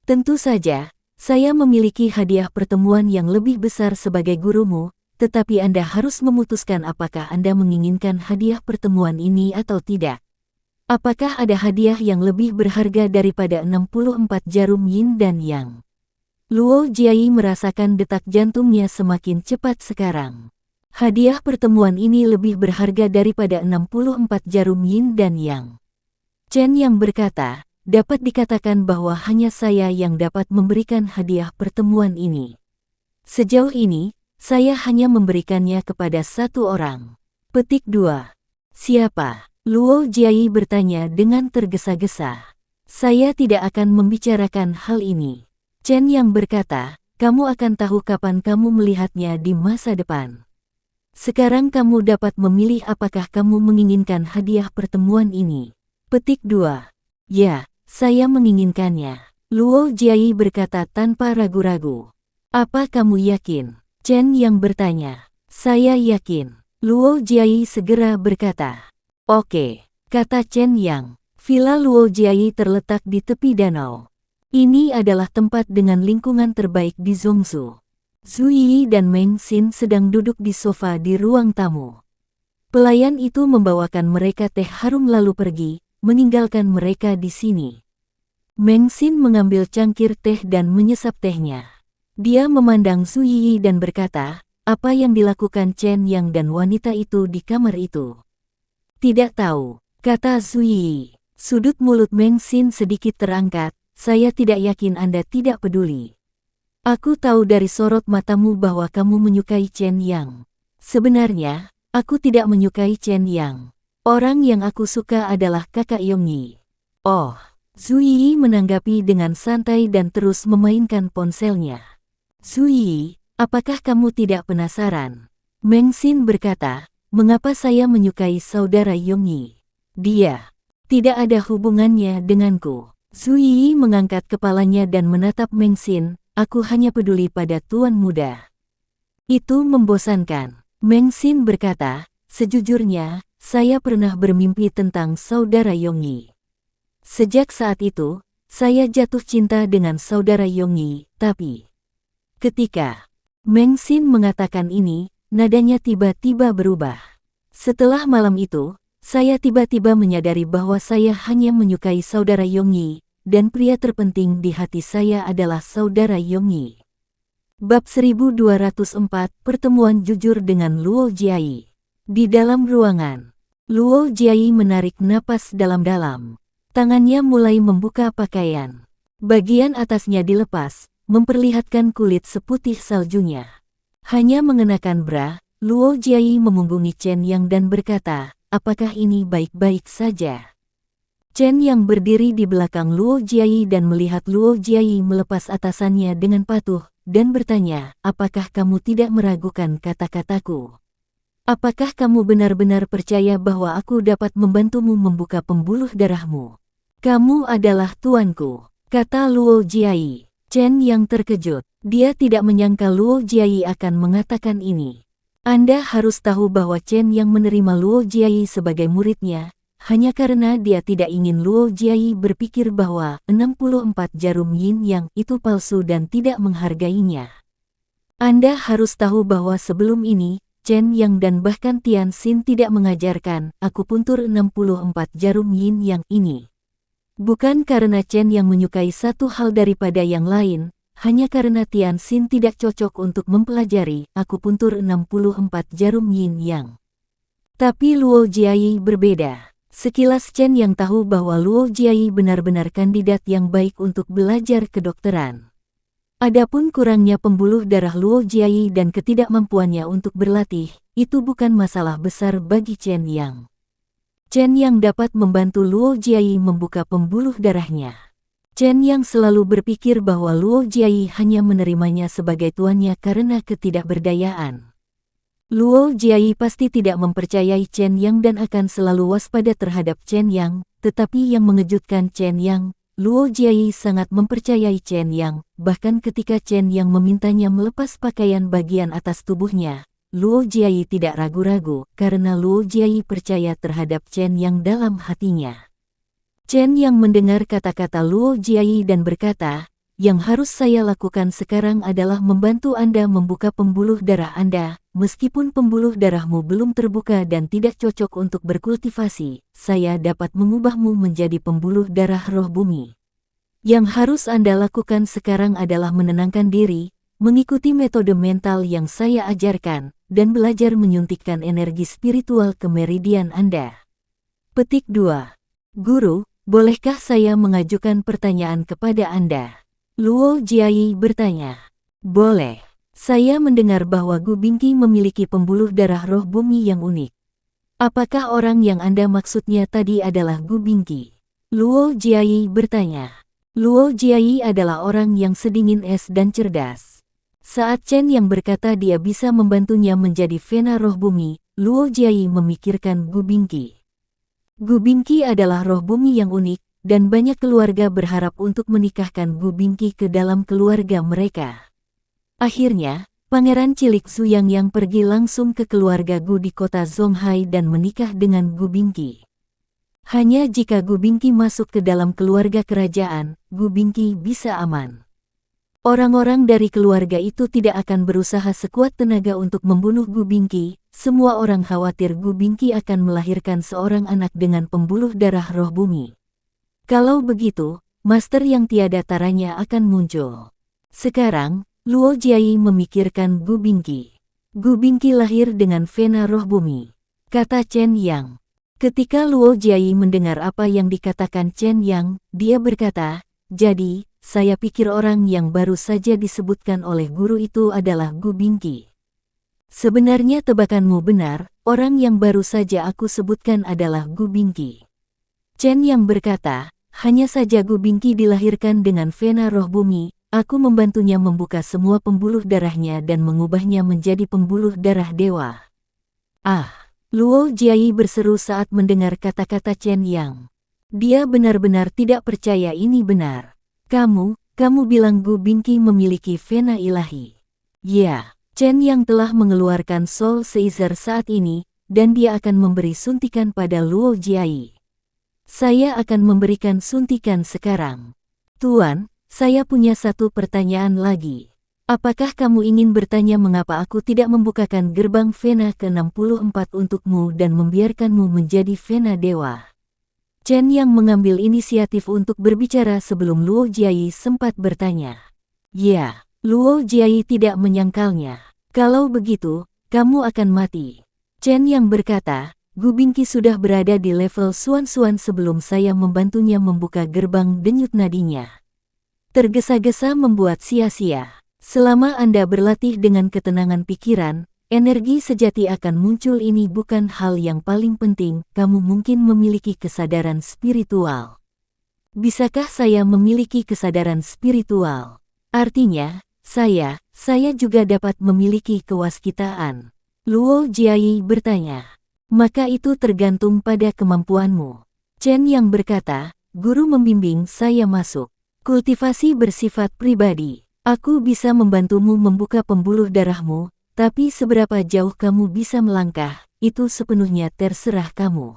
Tentu saja, saya memiliki hadiah pertemuan yang lebih besar sebagai gurumu, tetapi Anda harus memutuskan apakah Anda menginginkan hadiah pertemuan ini atau tidak. Apakah ada hadiah yang lebih berharga daripada 64 jarum yin dan yang? Luo Jiayi merasakan detak jantungnya semakin cepat sekarang. Hadiah pertemuan ini lebih berharga daripada 64 jarum yin dan yang. Chen yang berkata, dapat dikatakan bahwa hanya saya yang dapat memberikan hadiah pertemuan ini. Sejauh ini, saya hanya memberikannya kepada satu orang. Petik 2. Siapa? Luo Jiayi bertanya dengan tergesa-gesa. Saya tidak akan membicarakan hal ini. Chen yang berkata, kamu akan tahu kapan kamu melihatnya di masa depan. Sekarang kamu dapat memilih apakah kamu menginginkan hadiah pertemuan ini. Petik 2. Ya, saya menginginkannya. Luo Jiayi berkata tanpa ragu-ragu. Apa kamu yakin? Chen yang bertanya. Saya yakin. Luo Jiayi segera berkata. Oke, kata Chen yang. Villa Luo Jiayi terletak di tepi danau. Ini adalah tempat dengan lingkungan terbaik di Zhongzhou. Zhu Yi dan Meng Xin sedang duduk di sofa di ruang tamu. Pelayan itu membawakan mereka teh harum lalu pergi, meninggalkan mereka di sini. Meng Xin mengambil cangkir teh dan menyesap tehnya. Dia memandang Zhu Yi dan berkata, apa yang dilakukan Chen Yang dan wanita itu di kamar itu? Tidak tahu, kata Zhu Yi. Sudut mulut Meng Xin sedikit terangkat, saya tidak yakin Anda tidak peduli. Aku tahu dari sorot matamu bahwa kamu menyukai Chen Yang. Sebenarnya, aku tidak menyukai Chen Yang. Orang yang aku suka adalah kakak Yongyi. Oh, Zhu Yi menanggapi dengan santai dan terus memainkan ponselnya. Zhu Yi, apakah kamu tidak penasaran? Meng Xin berkata, mengapa saya menyukai saudara Yongyi? Dia tidak ada hubungannya denganku. Zhu Yi mengangkat kepalanya dan menatap Meng Xin. Aku hanya peduli pada tuan muda. Itu membosankan. Meng Xin berkata, sejujurnya, saya pernah bermimpi tentang saudara Yongyi. Sejak saat itu, saya jatuh cinta dengan saudara Yongyi, tapi ketika Meng Xin mengatakan ini, nadanya tiba-tiba berubah. Setelah malam itu, saya tiba-tiba menyadari bahwa saya hanya menyukai saudara Yongyi, dan pria terpenting di hati saya adalah saudara Yongyi. Bab 1204 Pertemuan Jujur dengan Luo Jiayi. Di dalam ruangan, Luo Jiayi menarik napas dalam-dalam. Tangannya mulai membuka pakaian. Bagian atasnya dilepas, memperlihatkan kulit seputih saljunya. Hanya mengenakan bra, Luo Jiayi memunggungi Chen Yang dan berkata, apakah ini baik-baik saja? Chen Yang berdiri di belakang Luo Jiayi dan melihat Luo Jiayi melepas atasannya dengan patuh, dan bertanya, apakah kamu tidak meragukan kata-kataku? Apakah kamu benar-benar percaya bahwa aku dapat membantumu membuka pembuluh darahmu? Kamu adalah tuanku, kata Luo Jiayi. Chen Yang terkejut, dia tidak menyangka Luo Jiayi akan mengatakan ini. Anda harus tahu bahwa Chen Yang menerima Luo Jiayi sebagai muridnya, hanya karena dia tidak ingin Luo Jiayi berpikir bahwa 64 jarum yin yang itu palsu dan tidak menghargainya. Anda harus tahu bahwa sebelum ini, Chen Yang dan bahkan Tian Xin tidak mengajarkan akupuntur 64 jarum yin yang ini. Bukan karena Chen yang menyukai satu hal daripada yang lain, hanya karena Tian Xin tidak cocok untuk mempelajari akupuntur 64 jarum yin yang. Tapi Luo Jiayi berbeda. Sekilas Chen yang tahu bahwa Luo Jiayi benar-benar kandidat yang baik untuk belajar kedokteran. Adapun kurangnya pembuluh darah Luo Jiayi dan ketidakmampuannya untuk berlatih, itu bukan masalah besar bagi Chen Yang. Chen Yang dapat membantu Luo Jiayi membuka pembuluh darahnya. Chen Yang selalu berpikir bahwa Luo Jiayi hanya menerimanya sebagai tuannya karena ketidakberdayaan. Luo Jiayi pasti tidak mempercayai Chen Yang dan akan selalu waspada terhadap Chen Yang, tetapi yang mengejutkan Chen Yang, Luo Jiayi sangat mempercayai Chen Yang, bahkan ketika Chen Yang memintanya melepas pakaian bagian atas tubuhnya, Luo Jiayi tidak ragu-ragu karena Luo Jiayi percaya terhadap Chen Yang dalam hatinya. Chen Yang mendengar kata-kata Luo Jiayi dan berkata, "Yang harus saya lakukan sekarang adalah membantu Anda membuka pembuluh darah Anda. Meskipun pembuluh darahmu belum terbuka dan tidak cocok untuk berkultivasi, saya dapat mengubahmu menjadi pembuluh darah roh bumi. Yang harus Anda lakukan sekarang adalah menenangkan diri, mengikuti metode mental yang saya ajarkan, dan belajar menyuntikkan energi spiritual ke meridian Anda." Petik 2. Guru, bolehkah saya mengajukan pertanyaan kepada Anda? Luo Jiayi bertanya. Boleh. Saya mendengar bahwa Gu Bingqi memiliki pembuluh darah roh bumi yang unik. Apakah orang yang Anda maksudnya tadi adalah Gu Bingqi? Luo Jiayi bertanya. Luo Jiayi adalah orang yang sedingin es dan cerdas. Saat Chen yang berkata dia bisa membantunya menjadi Vena roh bumi, Luo Jiayi memikirkan Gu Bingqi. Gu Bingqi adalah roh bumi yang unik, dan banyak keluarga berharap untuk menikahkan Gu Bingqi ke dalam keluarga mereka. Akhirnya, Pangeran Cilik Suyang yang pergi langsung ke keluarga Gu di kota Zonghai dan menikah dengan Gu Bingqi. Hanya jika Gu Bingqi masuk ke dalam keluarga kerajaan, Gu Bingqi bisa aman. Orang-orang dari keluarga itu tidak akan berusaha sekuat tenaga untuk membunuh Gu Bingqi. Semua orang khawatir Gu Bingqi akan melahirkan seorang anak dengan pembuluh darah roh bumi. Kalau begitu, master yang tiada taranya akan muncul. Sekarang, Luo Jiayi memikirkan Gu Bingqi. Gu Bingqi lahir dengan Vena roh bumi, kata Chen Yang. Ketika Luo Jiayi mendengar apa yang dikatakan Chen Yang, dia berkata, "Jadi, saya pikir orang yang baru saja disebutkan oleh guru itu adalah Gu Bingqi." Sebenarnya tebakanmu benar, orang yang baru saja aku sebutkan adalah Gu Bingqi. Chen Yang berkata, "Hanya saja Gu Bingqi dilahirkan dengan Vena roh bumi. Aku membantunya membuka semua pembuluh darahnya dan mengubahnya menjadi pembuluh darah dewa." Ah! Luo Jiayi berseru saat mendengar kata-kata Chen Yang. Dia benar-benar tidak percaya ini benar. Kamu bilang Gu Bingqi memiliki Vena ilahi. Ya, Chen Yang telah mengeluarkan Soul Caesar saat ini, dan dia akan memberi suntikan pada Luo Jiayi. Saya akan memberikan suntikan sekarang. Tuan, saya punya satu pertanyaan lagi. Apakah kamu ingin bertanya mengapa aku tidak membukakan gerbang Vena ke-64 untukmu dan membiarkanmu menjadi Vena dewa? Chen yang mengambil inisiatif untuk berbicara sebelum Luo Jiayi sempat bertanya. Ya, Luo Jiayi tidak menyangkalnya. Kalau begitu, kamu akan mati. Chen yang berkata, Gu Bingqi sudah berada di level Suan-Suan sebelum saya membantunya membuka gerbang denyut nadinya. Tergesa-gesa membuat sia-sia. Selama Anda berlatih dengan ketenangan pikiran, energi sejati akan muncul. Ini bukan hal yang paling penting, kamu mungkin memiliki kesadaran spiritual. Bisakah saya memiliki kesadaran spiritual? Artinya, saya juga dapat memiliki kewaskitaan. Luo Jiayi bertanya. Maka itu tergantung pada kemampuanmu. Chen yang berkata, guru membimbing saya masuk. Kultivasi bersifat pribadi. Aku bisa membantumu membuka pembuluh darahmu, tapi seberapa jauh kamu bisa melangkah, itu sepenuhnya terserah kamu.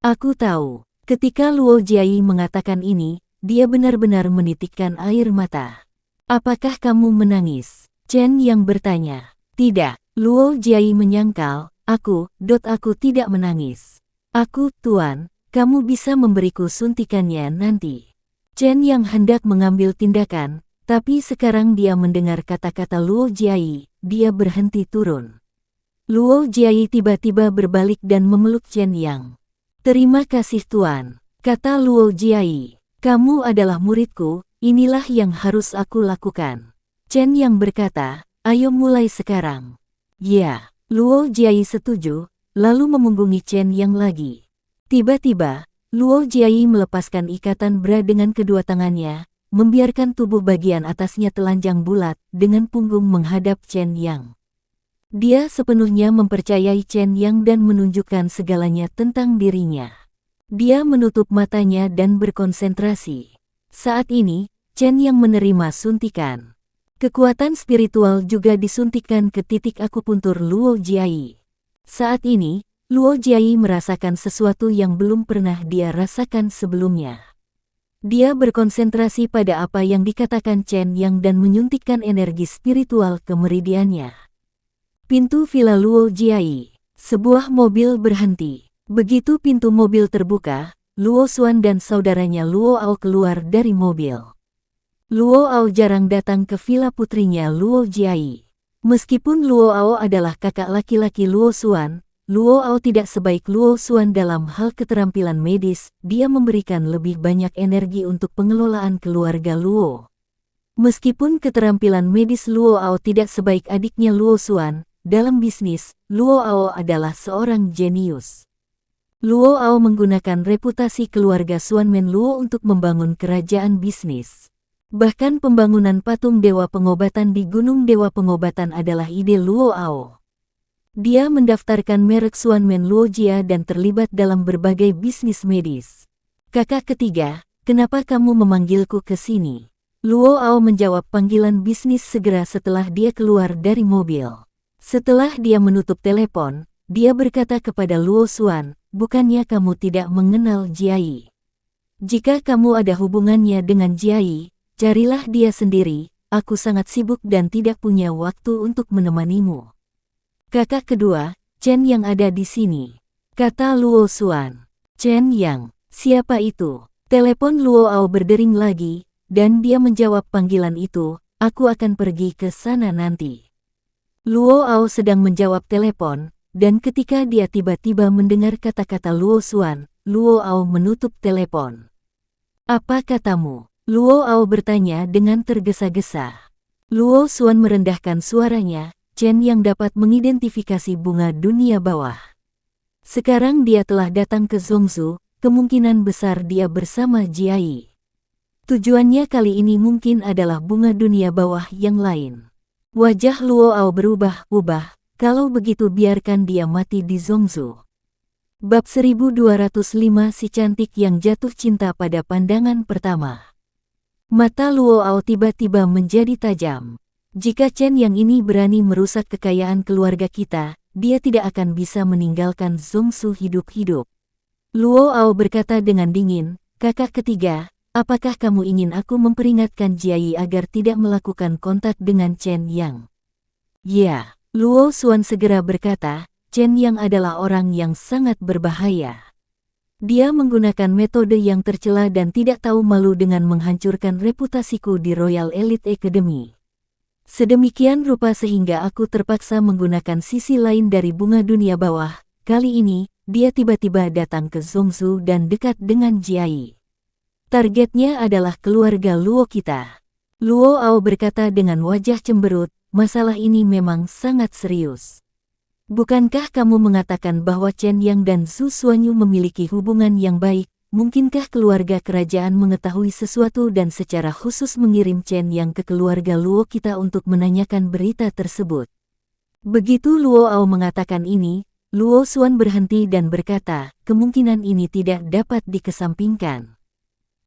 Aku tahu, ketika Luo Jiayi mengatakan ini, dia benar-benar menitikkan air mata. Apakah kamu menangis? Chen yang bertanya. Tidak, Luo Jiayi menyangkal, aku tidak menangis. Aku, Tuan, kamu bisa memberiku suntikannya nanti. Chen Yang hendak mengambil tindakan, tapi sekarang dia mendengar kata-kata Luo Jiayi, dia berhenti turun. Luo Jiayi tiba-tiba berbalik dan memeluk Chen Yang. Terima kasih Tuan, kata Luo Jiayi. Kamu adalah muridku, inilah yang harus aku lakukan. Chen Yang berkata, ayo mulai sekarang. Ya, Luo Jiayi setuju, lalu memunggungi Chen Yang lagi. Tiba-tiba, Luo Jiayi melepaskan ikatan bra dengan kedua tangannya, membiarkan tubuh bagian atasnya telanjang bulat dengan punggung menghadap Chen Yang. Dia sepenuhnya mempercayai Chen Yang dan menunjukkan segalanya tentang dirinya. Dia menutup matanya dan berkonsentrasi. Saat ini, Chen Yang menerima suntikan. Kekuatan spiritual juga disuntikkan ke titik akupuntur Luo Jiayi. Saat ini, Luo Jiayi merasakan sesuatu yang belum pernah dia rasakan sebelumnya. Dia berkonsentrasi pada apa yang dikatakan Chen Yang dan menyuntikkan energi spiritual ke meridiannya. Pintu villa Luo Jiayi. Sebuah mobil berhenti. Begitu pintu mobil terbuka, Luo Xuan dan saudaranya Luo Ao keluar dari mobil. Luo Ao jarang datang ke villa putrinya Luo Jiayi. Meskipun Luo Ao adalah kakak laki-laki Luo Xuan, Luo Ao tidak sebaik Luo Xuan dalam hal keterampilan medis, dia memberikan lebih banyak energi untuk pengelolaan keluarga Luo. Meskipun keterampilan medis Luo Ao tidak sebaik adiknya Luo Xuan, dalam bisnis, Luo Ao adalah seorang jenius. Luo Ao menggunakan reputasi keluarga Xuanmen Luo untuk membangun kerajaan bisnis. Bahkan pembangunan patung Dewa Pengobatan di Gunung Dewa Pengobatan adalah ide Luo Ao. Dia mendaftarkan merek Xuanmen Luo Jia dan terlibat dalam berbagai bisnis medis. Kakak ketiga, kenapa kamu memanggilku ke sini? Luo Ao menjawab panggilan bisnis segera setelah dia keluar dari mobil. Setelah dia menutup telepon, dia berkata kepada Luo Xuan, bukannya kamu tidak mengenal Jiayi? Jika kamu ada hubungannya dengan Jiayi, carilah dia sendiri, aku sangat sibuk dan tidak punya waktu untuk menemanimu. Kakak kedua, Chen Yang ada di sini, kata Luo Xuan. Chen Yang, siapa itu? Telepon Luo Ao berdering lagi, dan dia menjawab panggilan itu, aku akan pergi ke sana nanti. Luo Ao sedang menjawab telepon, dan ketika dia tiba-tiba mendengar kata-kata Luo Xuan, Luo Ao menutup telepon. Apa katamu? Luo Ao bertanya dengan tergesa-gesa. Luo Xuan merendahkan suaranya, Chen Yang dapat mengidentifikasi bunga dunia bawah. Sekarang dia telah datang ke Zhongzhou, kemungkinan besar dia bersama Jiayi. Tujuannya kali ini mungkin adalah bunga dunia bawah yang lain. Wajah Luo Ao berubah-ubah, kalau begitu biarkan dia mati di Zhongzhou. Bab 1205 Si Cantik yang Jatuh Cinta pada Pandangan Pertama. Mata Luo Ao tiba-tiba menjadi tajam. Jika Chen Yang ini berani merusak kekayaan keluarga kita, dia tidak akan bisa meninggalkan Zhongzhou hidup-hidup. Luo Ao berkata dengan dingin, kakak ketiga, apakah kamu ingin aku memperingatkan Jiayi agar tidak melakukan kontak dengan Chen Yang? Ya, Luo Xuan segera berkata, Chen Yang adalah orang yang sangat berbahaya. Dia menggunakan metode yang tercela dan tidak tahu malu dengan menghancurkan reputasiku di Royal Elite Academy. Sedemikian rupa sehingga aku terpaksa menggunakan sisi lain dari bunga dunia bawah. Kali ini, dia tiba-tiba datang ke Zhongzhou dan dekat dengan Jiayi. Targetnya adalah keluarga Luo kita. Luo Ao berkata dengan wajah cemberut, masalah ini memang sangat serius. Bukankah kamu mengatakan bahwa Chen Yang dan Zhu Xuanyu memiliki hubungan yang baik? Mungkinkah keluarga kerajaan mengetahui sesuatu dan secara khusus mengirim Chen Yang ke keluarga Luo kita untuk menanyakan berita tersebut? Begitu Luo Ao mengatakan ini, Luo Xuan berhenti dan berkata, kemungkinan ini tidak dapat dikesampingkan.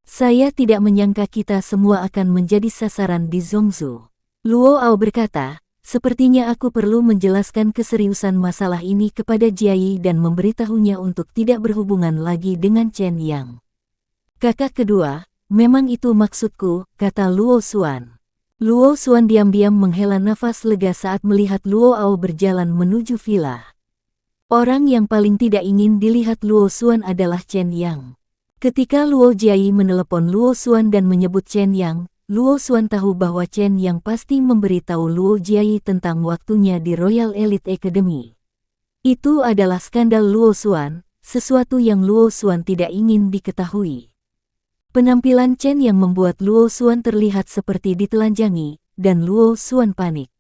Saya tidak menyangka kita semua akan menjadi sasaran di Zhongzhou. Luo Ao berkata, sepertinya aku perlu menjelaskan keseriusan masalah ini kepada Jiayi dan memberitahunya untuk tidak berhubungan lagi dengan Chen Yang. Kakak kedua, memang itu maksudku, kata Luo Xuan. Luo Xuan diam-diam menghela nafas lega saat melihat Luo Ao berjalan menuju villa. Orang yang paling tidak ingin dilihat Luo Xuan adalah Chen Yang. Ketika Luo Jiayi menelepon Luo Xuan dan menyebut Chen Yang, Luo Xuan tahu bahwa Chen Yang pasti memberitahu Luo Jiayi tentang waktunya di Royal Elite Academy. Itu adalah skandal Luo Xuan, sesuatu yang Luo Xuan tidak ingin diketahui. Penampilan Chen Yang membuat Luo Xuan terlihat seperti ditelanjangi, dan Luo Xuan panik.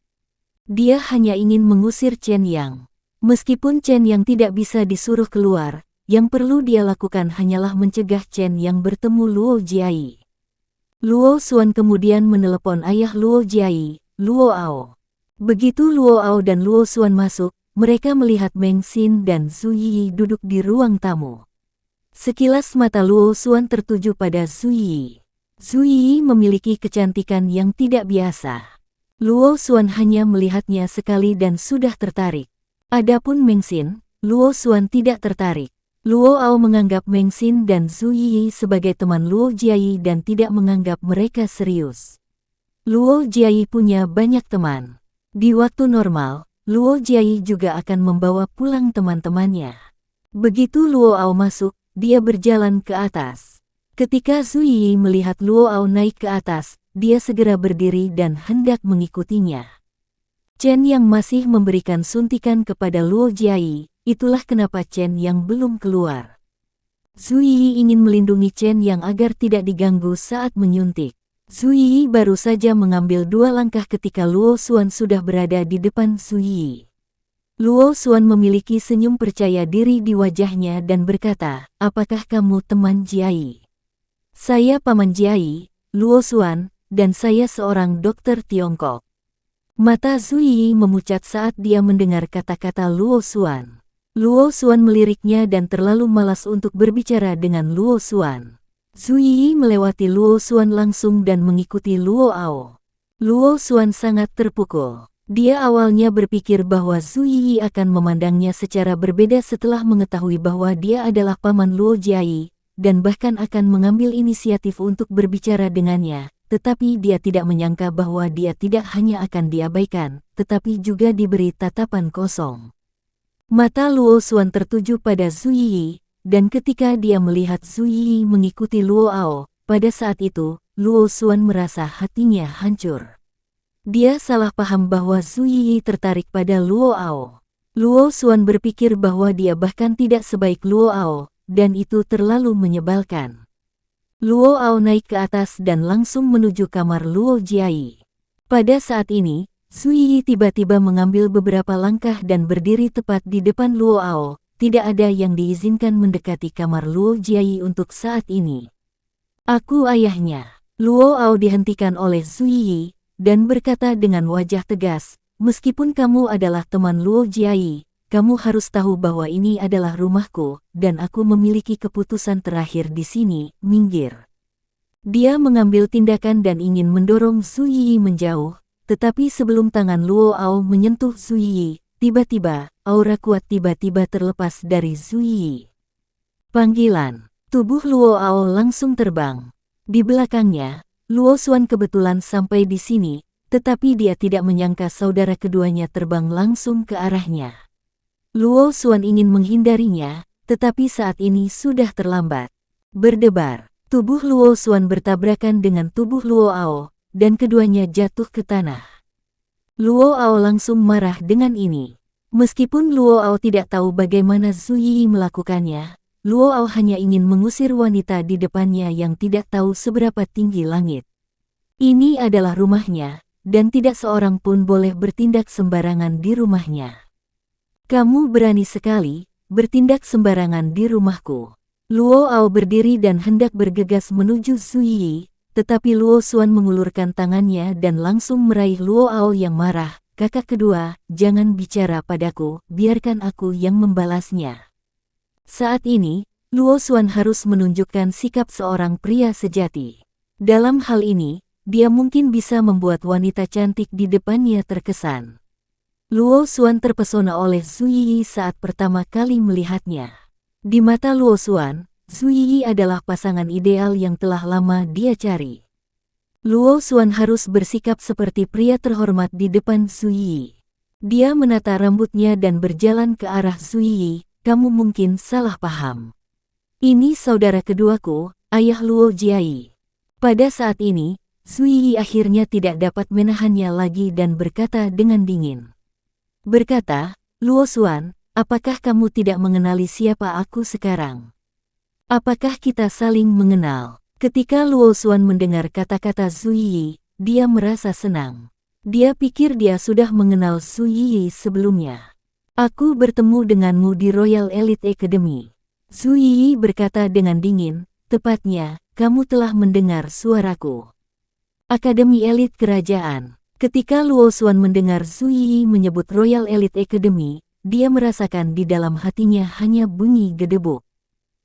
Dia hanya ingin mengusir Chen Yang. Meskipun Chen Yang tidak bisa disuruh keluar, yang perlu dia lakukan hanyalah mencegah Chen Yang bertemu Luo Jiayi. Luo Xuan kemudian menelepon ayah Luo Jiayi, Luo Ao. Begitu Luo Ao dan Luo Xuan masuk, mereka melihat Meng Xin dan Zhu Yi duduk di ruang tamu. Sekilas mata Luo Xuan tertuju pada Zhu Yi. Zhu Yi memiliki kecantikan yang tidak biasa. Luo Xuan hanya melihatnya sekali dan sudah tertarik. Adapun Meng Xin, Luo Xuan tidak tertarik. Luo Ao menganggap Meng Xin dan Zhu Yi sebagai teman Luo Jiayi dan tidak menganggap mereka serius. Luo Jiayi punya banyak teman. Di waktu normal, Luo Jiayi juga akan membawa pulang teman-temannya. Begitu Luo Ao masuk, dia berjalan ke atas. Ketika Zhu Yi melihat Luo Ao naik ke atas, dia segera berdiri dan hendak mengikutinya. Chen Yang masih memberikan suntikan kepada Luo Jiayi. Itulah kenapa Chen Yang belum keluar. Zhu Yi ingin melindungi Chen Yang agar tidak diganggu saat menyuntik. Zhu Yi baru saja mengambil 2 langkah ketika Luo Xuan sudah berada di depan Zhu Yi. Luo Xuan memiliki senyum percaya diri di wajahnya dan berkata, "Apakah kamu teman Jiayi?" "Saya paman Jiayi, Luo Xuan, dan saya seorang dokter Tiongkok." Mata Zhu Yi memucat saat dia mendengar kata-kata Luo Xuan. Luo Xuan meliriknya dan terlalu malas untuk berbicara dengan Luo Xuan. Zhu Yi melewati Luo Xuan langsung dan mengikuti Luo Ao. Luo Xuan sangat terpukul. Dia awalnya berpikir bahwa Zhu Yi akan memandangnya secara berbeda setelah mengetahui bahwa dia adalah paman Luo Jiayi, dan bahkan akan mengambil inisiatif untuk berbicara dengannya, tetapi dia tidak menyangka bahwa dia tidak hanya akan diabaikan, tetapi juga diberi tatapan kosong. Mata Luo Xuan tertuju pada Zhu Yi, dan ketika dia melihat Zhu Yi mengikuti Luo Ao, pada saat itu, Luo Xuan merasa hatinya hancur. Dia salah paham bahwa Zhu Yi tertarik pada Luo Ao. Luo Xuan berpikir bahwa dia bahkan tidak sebaik Luo Ao, dan itu terlalu menyebalkan. Luo Ao naik ke atas dan langsung menuju kamar Luo Jiayi. Pada saat ini, Zhu Yi tiba-tiba mengambil beberapa langkah dan berdiri tepat di depan Luo Ao. Tidak ada yang diizinkan mendekati kamar Luo Jiayi untuk saat ini. "Aku ayahnya." Luo Ao dihentikan oleh Zhu Yi, dan berkata dengan wajah tegas, "Meskipun kamu adalah teman Luo Jiayi, kamu harus tahu bahwa ini adalah rumahku, dan aku memiliki keputusan terakhir di sini, minggir." Dia mengambil tindakan dan ingin mendorong Zhu Yi menjauh. Tetapi sebelum tangan Luo Ao menyentuh Zhu Yi, tiba-tiba, aura kuat tiba-tiba terlepas dari Zhu Yi. Panggilan. Tubuh Luo Ao langsung terbang. Di belakangnya, Luo Xuan kebetulan sampai di sini, tetapi dia tidak menyangka saudara keduanya terbang langsung ke arahnya. Luo Xuan ingin menghindarinya, tetapi saat ini sudah terlambat. Berdebar. Tubuh Luo Xuan bertabrakan dengan tubuh Luo Ao, dan keduanya jatuh ke tanah. Luo Ao langsung marah dengan ini. Meskipun Luo Ao tidak tahu bagaimana Zhu Yi melakukannya, Luo Ao hanya ingin mengusir wanita di depannya yang tidak tahu seberapa tinggi langit. Ini adalah rumahnya, dan tidak seorang pun boleh bertindak sembarangan di rumahnya. "Kamu berani sekali, bertindak sembarangan di rumahku." Luo Ao berdiri dan hendak bergegas menuju Zhu Yi, tetapi Luo Xuan mengulurkan tangannya dan langsung meraih Luo Ao yang marah. "Kakak kedua, jangan bicara padaku, biarkan aku yang membalasnya." Saat ini, Luo Xuan harus menunjukkan sikap seorang pria sejati. Dalam hal ini, dia mungkin bisa membuat wanita cantik di depannya terkesan. Luo Xuan terpesona oleh Zhu Yi saat pertama kali melihatnya. Di mata Luo Xuan, Zhu Yi adalah pasangan ideal yang telah lama dia cari. Luo Xuan harus bersikap seperti pria terhormat di depan Zhu Yi. Dia menata rambutnya dan berjalan ke arah Zuyi. Kamu mungkin salah paham. Ini saudara keduaku, ayah Luo Jiai. Pada saat ini, Zuyi akhirnya tidak dapat menahannya lagi dan berkata dengan dingin. Berkata, Luo Xuan, apakah kamu tidak mengenali siapa aku sekarang? Apakah kita saling mengenal? Ketika Luo Xuan mendengar kata-kata Zuyi, dia merasa senang. Dia pikir dia sudah mengenal Zuyi sebelumnya. Aku bertemu denganmu di Royal Elite Academy. Zuyi berkata dengan dingin, tepatnya, kamu telah mendengar suaraku. Akademi Elit Kerajaan. Ketika Luo Xuan mendengar Zuyi menyebut Royal Elite Academy, dia merasakan di dalam hatinya hanya bunyi gedebuk.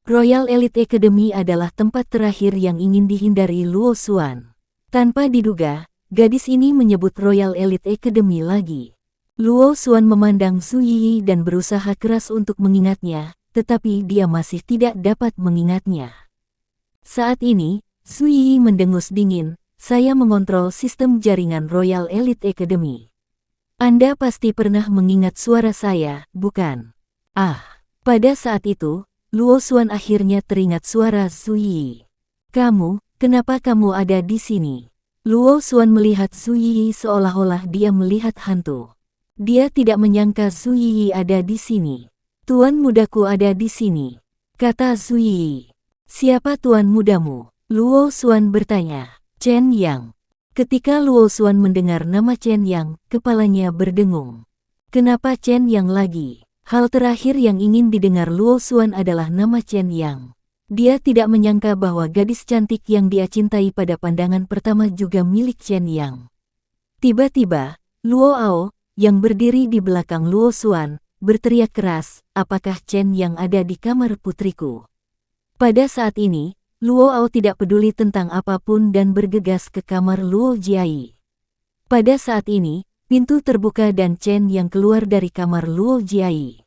Royal Elite Academy adalah tempat terakhir yang ingin dihindari Luo Xuan. Tanpa diduga, gadis ini menyebut Royal Elite Academy lagi. Luo Xuan memandang Zuyi dan berusaha keras untuk mengingatnya, tetapi dia masih tidak dapat mengingatnya. Saat ini, Zuyi mendengus dingin, saya mengontrol sistem jaringan Royal Elite Academy. Anda pasti pernah mengingat suara saya, bukan? Pada saat itu, Luo Xuan akhirnya teringat suara Zuyi. Kamu, kenapa kamu ada di sini? Luo Xuan melihat Zuyi seolah-olah dia melihat hantu. Dia tidak menyangka Zuyi ada di sini. Tuan mudaku ada di sini, kata Zuyi. Siapa tuan mudamu? Luo Xuan bertanya. Chen Yang. Ketika Luo Xuan mendengar nama Chen Yang, kepalanya berdengung. Kenapa Chen Yang lagi? Hal terakhir yang ingin didengar Luo Xuan adalah nama Chen Yang. Dia tidak menyangka bahwa gadis cantik yang dia cintai pada pandangan pertama juga milik Chen Yang. Tiba-tiba, Luo Ao, yang berdiri di belakang Luo Xuan, berteriak keras, apakah Chen Yang ada di kamar putriku? Pada saat ini, Luo Ao tidak peduli tentang apapun dan bergegas ke kamar Luo Jiai. Pada saat ini, pintu terbuka dan Chen Yang keluar dari kamar Luo Jiai.